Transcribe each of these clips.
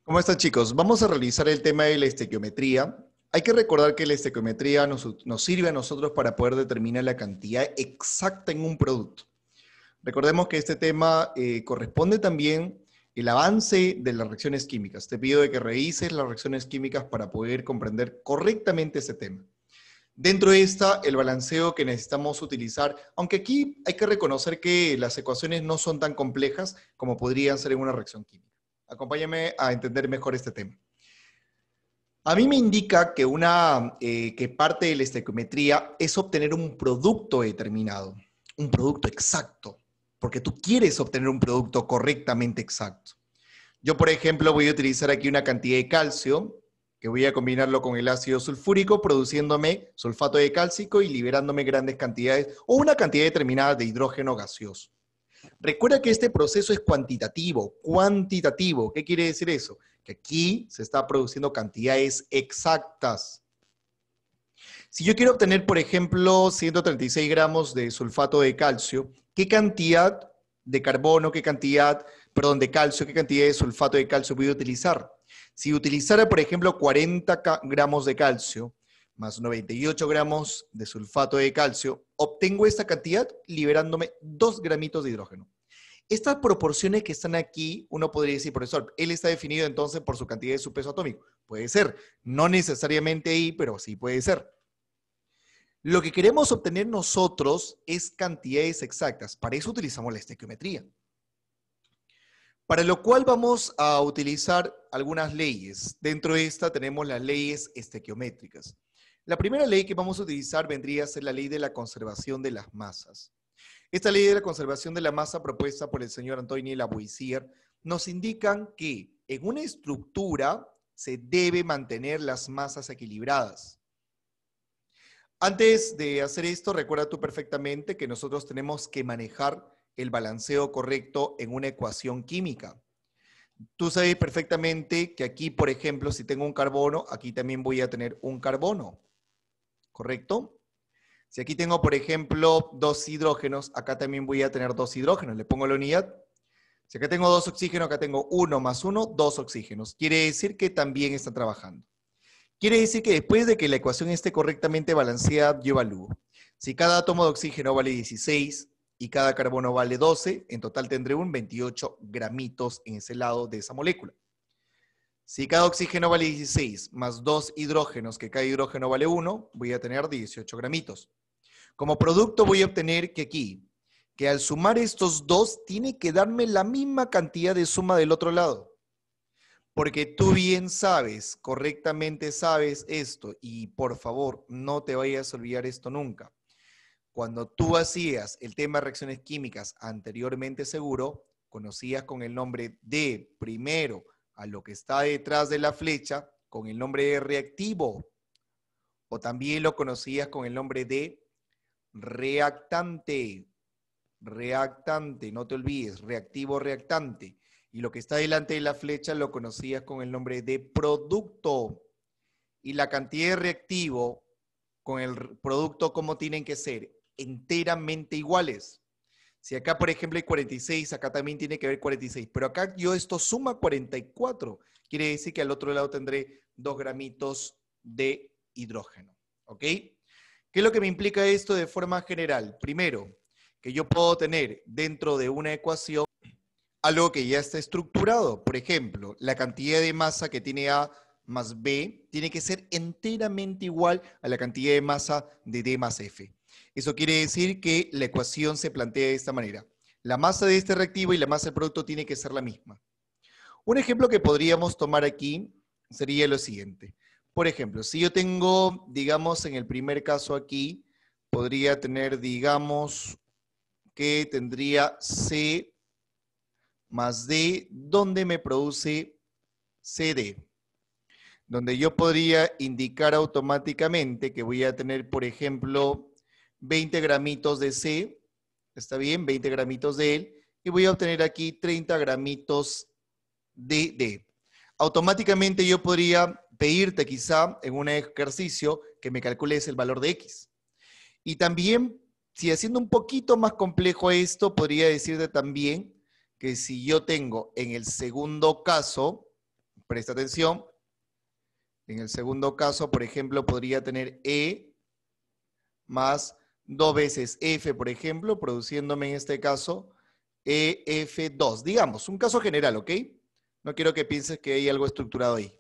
¿Cómo están, chicos? Vamos a realizar el tema de la estequiometría. Hay que recordar que la estequiometría nos sirve a nosotros para poder determinar la cantidad exacta en un producto. Recordemos que este tema corresponde también el avance de las reacciones químicas. Te pido de que revises las reacciones químicas para poder comprender correctamente ese tema. Dentro de esta, el balanceo que necesitamos utilizar, aunque aquí hay que reconocer que las ecuaciones no son tan complejas como podrían ser en una reacción química. Acompáñame a entender mejor este tema. A mí me indica que parte de la estequiometría es obtener un producto determinado, un producto exacto, porque tú quieres obtener un producto correctamente exacto. Yo, por ejemplo, voy a utilizar aquí una cantidad de calcio, que voy a combinarlo con el ácido sulfúrico, produciéndome sulfato de cálcico y liberándome grandes cantidades o una cantidad determinada de hidrógeno gaseoso. Recuerda que este proceso es cuantitativo. Cuantitativo, ¿qué quiere decir eso? Que aquí se está produciendo cantidades exactas. Si yo quiero obtener, por ejemplo, 136 gramos de sulfato de calcio, ¿qué cantidad de carbono, de calcio, qué cantidad de sulfato de calcio voy a utilizar? Si utilizara, por ejemplo, 40 gramos de calcio más 98 gramos de sulfato de calcio, obtengo esta cantidad liberándome 2 gramitos de hidrógeno. Estas proporciones que están aquí, uno podría decir, profesor, él está definido entonces por su cantidad de su peso atómico. Puede ser, no necesariamente ahí, pero sí puede ser. Lo que queremos obtener nosotros es cantidades exactas. Para eso utilizamos la estequiometría. Para lo cual vamos a utilizar algunas leyes. Dentro de esta tenemos las leyes estequiométricas. La primera ley que vamos a utilizar vendría a ser la ley de la conservación de las masas. Esta ley de la conservación de la masa propuesta por el señor Antoine Lavoisier nos indican que en una estructura se debe mantener las masas equilibradas. Antes de hacer esto, recuerda tú perfectamente que nosotros tenemos que manejar el balanceo correcto en una ecuación química. Tú sabes perfectamente que aquí, por ejemplo, si tengo un carbono, aquí también voy a tener un carbono, ¿correcto? Si aquí tengo, por ejemplo, 2 hidrógenos, acá también voy a tener 2 hidrógenos. Le pongo la unidad. Si acá tengo 2 oxígenos, acá tengo 1 más 1, 2 oxígenos. Quiere decir que también está trabajando. Quiere decir que después de que la ecuación esté correctamente balanceada, yo evalúo. Si cada átomo de oxígeno vale 16 y cada carbono vale 12, en total tendré un 28 gramitos en ese lado de esa molécula. Si cada oxígeno vale 16 más 2 hidrógenos, que cada hidrógeno vale 1, voy a tener 18 gramitos. Como producto voy a obtener que aquí, que al sumar estos dos, tiene que darme la misma cantidad de suma del otro lado. Porque tú bien sabes, correctamente sabes esto, y por favor, no te vayas a olvidar esto nunca. Cuando tú hacías el tema de reacciones químicas anteriormente seguro, conocías con el nombre de primero a lo que está detrás de la flecha, con el nombre de reactivo, o también lo conocías con el nombre de reactante. Reactante, no te olvides, reactivo, reactante. Y lo que está delante de la flecha lo conocías con el nombre de producto. Y la cantidad de reactivo con el producto, ¿cómo tienen que ser? Enteramente iguales. Si acá, por ejemplo, hay 46, acá también tiene que haber 46. Pero acá yo esto suma 44. Quiere decir que al otro lado tendré 2 gramitos de hidrógeno. ¿Ok? ¿Qué es lo que me implica esto de forma general? Primero, que yo puedo tener dentro de una ecuación algo que ya está estructurado. Por ejemplo, la cantidad de masa que tiene A más B tiene que ser enteramente igual a la cantidad de masa de D más F. Eso quiere decir que la ecuación se plantea de esta manera. La masa de este reactivo y la masa del producto tiene que ser la misma. Un ejemplo que podríamos tomar aquí sería lo siguiente. Por ejemplo, si yo tengo, digamos, en el primer caso aquí, podría tener, digamos, que tendría C más D, donde me produce CD. Donde yo podría indicar automáticamente que voy a tener, por ejemplo, 20 gramitos de C, ¿está bien? 20 gramitos de él, y voy a obtener aquí 30 gramitos de D. Automáticamente yo podría pedirte quizá en un ejercicio que me calcules el valor de X. Y también, si haciendo un poquito más complejo esto, podría decirte también que si yo tengo en el segundo caso, Presta atención. En el segundo caso, por ejemplo, podría tener E más 2 veces F, por ejemplo, produciéndome en este caso EF2. Digamos, un caso general, ¿ok? No quiero que pienses que hay algo estructurado ahí.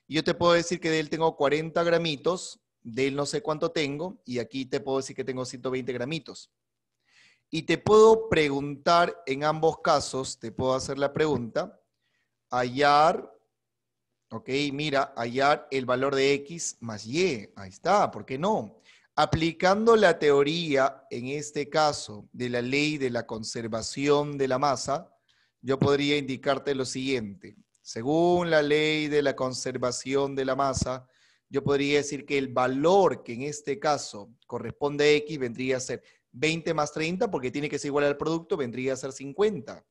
Y yo te puedo decir que de él tengo 40 gramitos, de él no sé cuánto tengo, y aquí te puedo decir que tengo 120 gramitos. Y te puedo preguntar en ambos casos, te puedo hacer la pregunta, hallar, ok, mira, hallar el valor de X más Y. Ahí está, ¿por qué no? Aplicando la teoría, en este caso, de la ley de la conservación de la masa, yo podría indicarte lo siguiente. Según la ley de la conservación de la masa, yo podría decir que el valor que en este caso corresponde a X vendría a ser 20 más 30, porque tiene que ser igual al producto, vendría a ser 50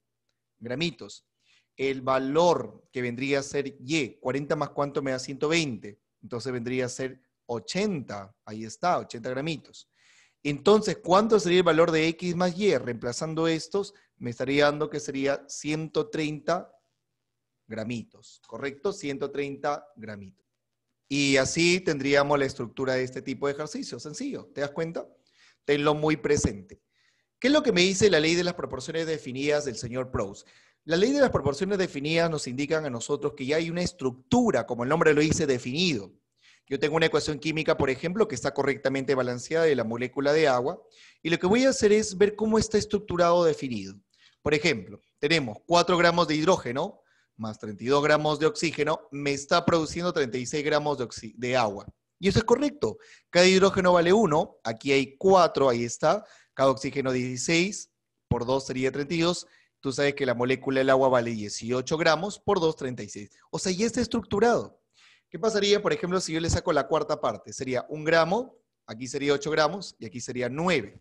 gramitos. El valor que vendría a ser Y, 40 más cuánto me da 120, entonces vendría a ser 80, ahí está, 80 gramitos. Entonces, ¿cuánto sería el valor de X más Y? Reemplazando estos, me estaría dando que sería 130 gramitos, ¿correcto? 130 gramitos. Y así tendríamos la estructura de este tipo de ejercicio, sencillo, ¿te das cuenta? Tenlo muy presente. ¿Qué es lo que me dice la ley de las proporciones definidas del señor Proust? La ley de las proporciones definidas nos indican a nosotros que ya hay una estructura, como el nombre lo dice, definido. Yo tengo una ecuación química, por ejemplo, que está correctamente balanceada de la molécula de agua, y lo que voy a hacer es ver cómo está estructurado definido. Por ejemplo, tenemos 4 gramos de hidrógeno más 32 gramos de oxígeno, me está produciendo 36 gramos de agua. Y eso es correcto. Cada hidrógeno vale 1, aquí hay 4, ahí está. Cada oxígeno 16, por 2 sería 32. Tú sabes que la molécula del agua vale 18 gramos, por 2, 36. O sea, ya está estructurado. ¿Qué pasaría, por ejemplo, si yo le saco la cuarta parte? Sería 1 gramo, aquí sería 8 gramos y aquí sería 9.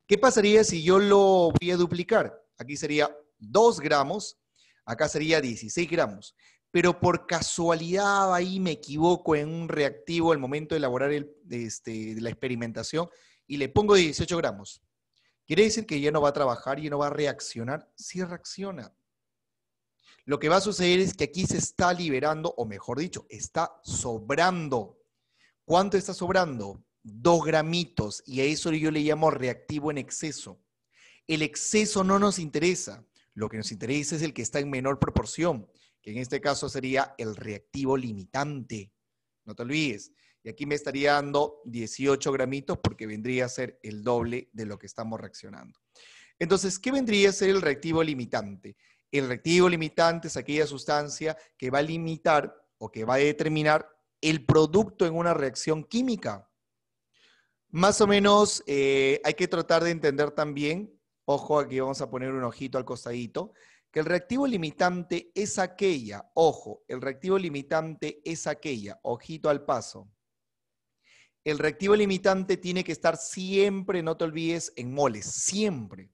¿Qué pasaría si yo lo voy a duplicar? Aquí sería 2 gramos, acá sería 16 gramos. Pero por casualidad ahí me equivoco en un reactivo al momento de elaborar la experimentación y le pongo 18 gramos. ¿Quiere decir que ya no va a trabajar, ya no va a reaccionar? Sí reacciona. Lo que va a suceder es que aquí se está liberando, o mejor dicho, está sobrando. ¿Cuánto está sobrando? 2 gramitos, y a eso yo le llamo reactivo en exceso. El exceso no nos interesa. Lo que nos interesa es el que está en menor proporción, que en este caso sería el reactivo limitante. No te olvides. Y aquí me estaría dando 18 gramitos porque vendría a ser el doble de lo que estamos reaccionando. Entonces, ¿qué vendría a ser el reactivo limitante? El reactivo limitante es aquella sustancia que va a limitar o que va a determinar el producto en una reacción química. Más o menos hay que tratar de entender también, ojo, aquí vamos a poner un ojito al costadito, que el reactivo limitante es aquella, ojo, el reactivo limitante es aquella, ojito al paso. El reactivo limitante tiene que estar siempre, no te olvides, en moles, siempre.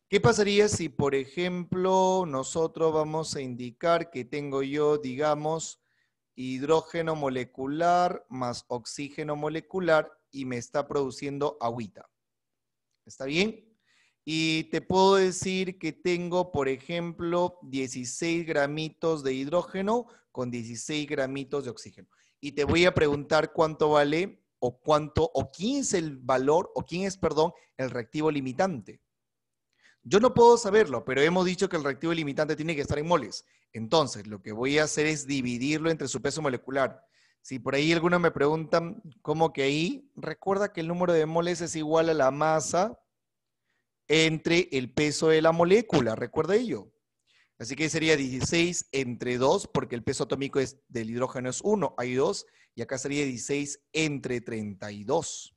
¿Qué pasaría si, por ejemplo, nosotros vamos a indicar que tengo yo, digamos, hidrógeno molecular más oxígeno molecular y me está produciendo agüita? ¿Está bien? Y te puedo decir que tengo, por ejemplo, 16 gramitos de hidrógeno con 16 gramitos de oxígeno. Y te voy a preguntar cuánto vale o quién es el valor, o quién es, perdón, el reactivo limitante. Yo no puedo saberlo, pero hemos dicho que el reactivo limitante tiene que estar en moles. Entonces, lo que voy a hacer es dividirlo entre su peso molecular. Si por ahí algunos me preguntan cómo que ahí, recuerda que el número de moles es igual a la masa entre el peso de la molécula, recuerda ello. Así que sería 16 entre 2, porque el peso atómico del hidrógeno es 1, hay 2, y acá sería 16 entre 32.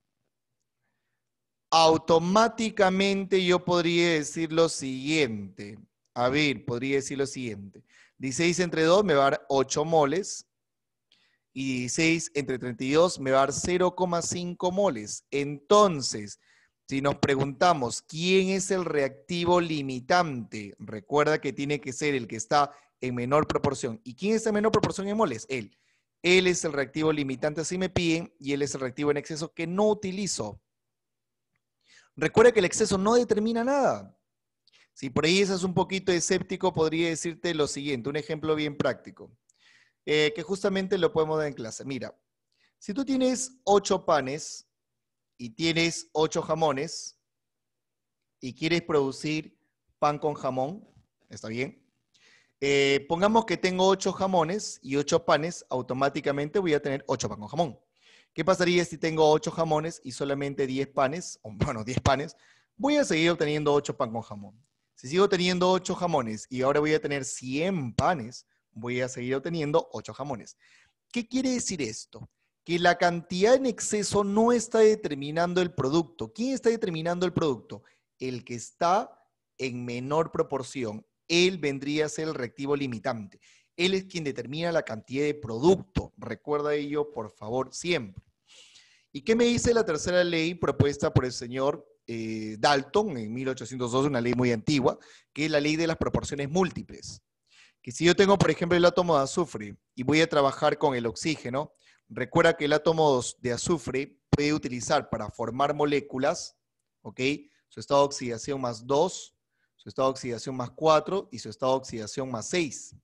Automáticamente yo podría decir lo siguiente. A ver, podría decir lo siguiente. 16 entre 2 me va a dar 8 moles. Y 16 entre 32 me va a dar 0,5 moles. Entonces, si nos preguntamos quién es el reactivo limitante, recuerda que tiene que ser el que está en menor proporción. ¿Y quién está en menor proporción en moles? Él. Él es el reactivo limitante, así me piden, y él es el reactivo en exceso que no utilizo. Recuerda que el exceso no determina nada. Si por ahí estás un poquito escéptico, podría decirte lo siguiente, un ejemplo bien práctico, que justamente lo podemos dar en clase. Mira, si tú tienes 8 panes y tienes 8 jamones y quieres producir pan con jamón, ¿está bien? Pongamos que tengo 8 jamones y 8 panes, automáticamente voy a tener 8 pan con jamón. ¿Qué pasaría si tengo 8 jamones y solamente 10 panes? O, bueno, 10 panes. Voy a seguir obteniendo 8 pan con jamón. Si sigo teniendo 8 jamones y ahora voy a tener 100 panes, voy a seguir obteniendo 8 jamones. ¿Qué quiere decir esto? Que la cantidad en exceso no está determinando el producto. ¿Quién está determinando el producto? El que está en menor proporción. Él vendría a ser el reactivo limitante. Él es quien determina la cantidad de producto. Recuerda ello, por favor, siempre. ¿Y qué me dice la tercera ley propuesta por el señor Dalton en 1802, una ley muy antigua, que es la ley de las proporciones múltiples? Que si yo tengo, por ejemplo, el átomo de azufre y voy a trabajar con el oxígeno, recuerda que el átomo de azufre puede utilizar para formar moléculas, ¿ok? Su estado de oxidación más 2, su estado de oxidación más 4 y su estado de oxidación más 6.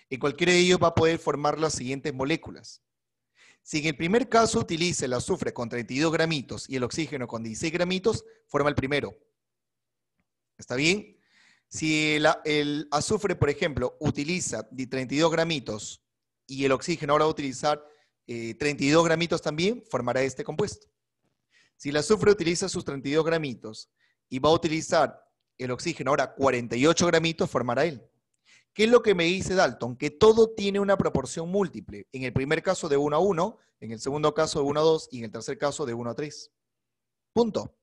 En cualquiera de ellos va a poder formar las siguientes moléculas. Si en el primer caso utiliza el azufre con 32 gramitos y el oxígeno con 16 gramitos, forma el primero. ¿Está bien? Si el azufre, por ejemplo, utiliza 32 gramitos y el oxígeno ahora va a utilizar 32 gramitos también, formará este compuesto. Si el azufre utiliza sus 32 gramitos y va a utilizar el oxígeno ahora 48 gramitos, formará él. ¿Qué es lo que me dice Dalton? Que todo tiene una proporción múltiple. En el primer caso de 1 a 1, en el segundo caso de 1 a 2 y en el tercer caso de 1 a 3. Punto.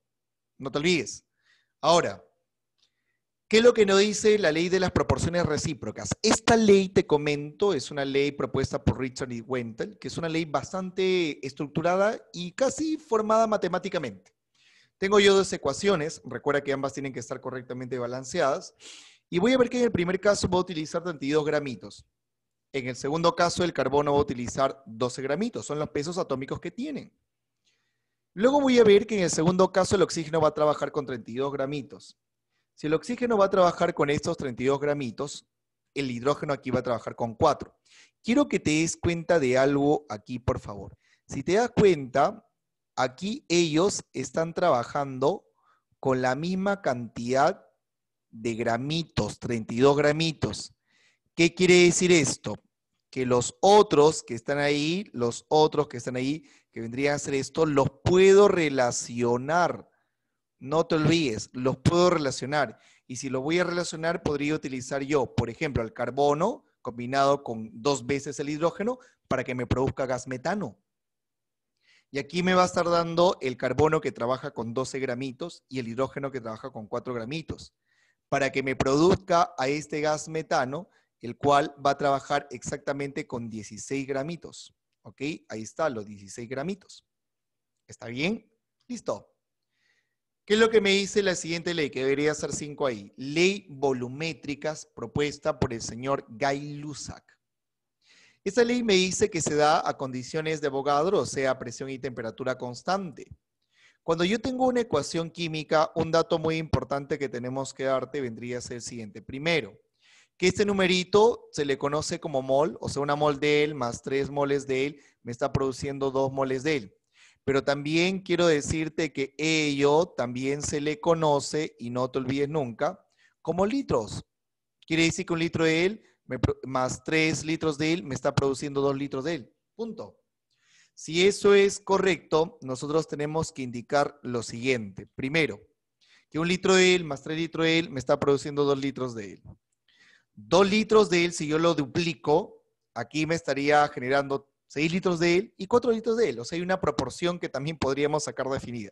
No te olvides. Ahora, ¿qué es lo que nos dice la ley de las proporciones recíprocas? Esta ley, te comento, es una ley propuesta por Richard y Wentel, que es una ley bastante estructurada y casi formada matemáticamente. Tengo yo dos ecuaciones, recuerda que ambas tienen que estar correctamente balanceadas, y voy a ver que en el primer caso voy a utilizar 32 gramitos. En el segundo caso, el carbono va a utilizar 12 gramitos, son los pesos atómicos que tienen. Luego voy a ver que en el segundo caso el oxígeno va a trabajar con 32 gramitos. Si el oxígeno va a trabajar con estos 32 gramitos, el hidrógeno aquí va a trabajar con 4. Quiero que te des cuenta de algo aquí, por favor. Si te das cuenta, aquí ellos están trabajando con la misma cantidad de gramitos, 32 gramitos. ¿Qué quiere decir esto? Que los otros que están ahí, que vendrían a ser esto, los puedo relacionar. No te olvides, los puedo relacionar. Y si los voy a relacionar, podría utilizar yo, por ejemplo, el carbono combinado con 2 veces el hidrógeno para que me produzca gas metano. Y aquí me va a estar dando el carbono que trabaja con 12 gramitos y el hidrógeno que trabaja con 4 gramitos, para que me produzca a este gas metano, el cual va a trabajar exactamente con 16 gramitos. ¿Ok? Ahí está, los 16 gramitos. ¿Está bien? Listo. ¿Qué es lo que me dice la siguiente ley? Que debería ser 5 ahí. Ley volumétricas propuesta por el señor Gay-Lussac. Esta ley me dice que se da a condiciones de Avogadro, o sea, presión y temperatura constante. Cuando yo tengo una ecuación química, un dato muy importante que tenemos que darte vendría a ser el siguiente. Primero, que este numerito se le conoce como mol, o sea, una mol de él más 3 moles de él me está produciendo 2 moles de él. Pero también quiero decirte que ello también se le conoce, y no te olvides nunca, como litros. Quiere decir que un litro de él más 3 litros de él me está produciendo 2 litros de él. Punto. Si eso es correcto, nosotros tenemos que indicar lo siguiente. Primero, que un litro de él más 3 litros de él me está produciendo 2 litros de él. 2 litros de él, si yo lo duplico, aquí me estaría generando 6 litros de él y 4 litros de él. O sea, hay una proporción que también podríamos sacar definida.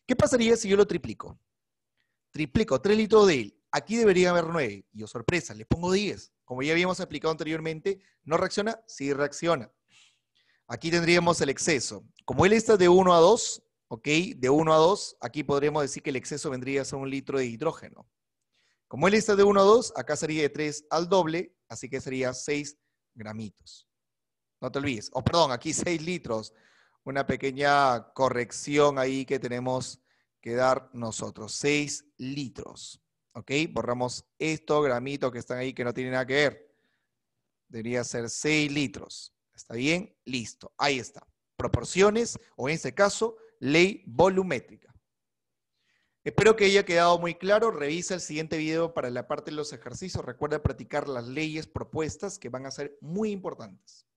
¿Qué pasaría si yo lo triplico? Triplico 3 litros de él. Aquí debería haber 9. Y, oh sorpresa, le pongo 10. Como ya habíamos explicado anteriormente, ¿no reacciona? Sí reacciona. Aquí tendríamos el exceso. Como él está de 1 a 2, ¿ok? De 1 a 2, aquí podríamos decir que el exceso vendría a ser 1 litro de hidrógeno. Como él está de 1 a 2, acá sería de 3 al doble, así que sería 6 gramitos. No te olvides. Oh, perdón, aquí 6 litros. Una pequeña corrección ahí que tenemos que dar nosotros. 6 litros. ¿Ok? Borramos estos gramitos que están ahí que no tienen nada que ver. Debería ser 6 litros. ¿Está bien? Listo. Ahí está. Proporciones, o en este caso, ley volumétrica. Espero que haya quedado muy claro. Revisa el siguiente video para la parte de los ejercicios. Recuerda practicar las leyes propuestas que van a ser muy importantes.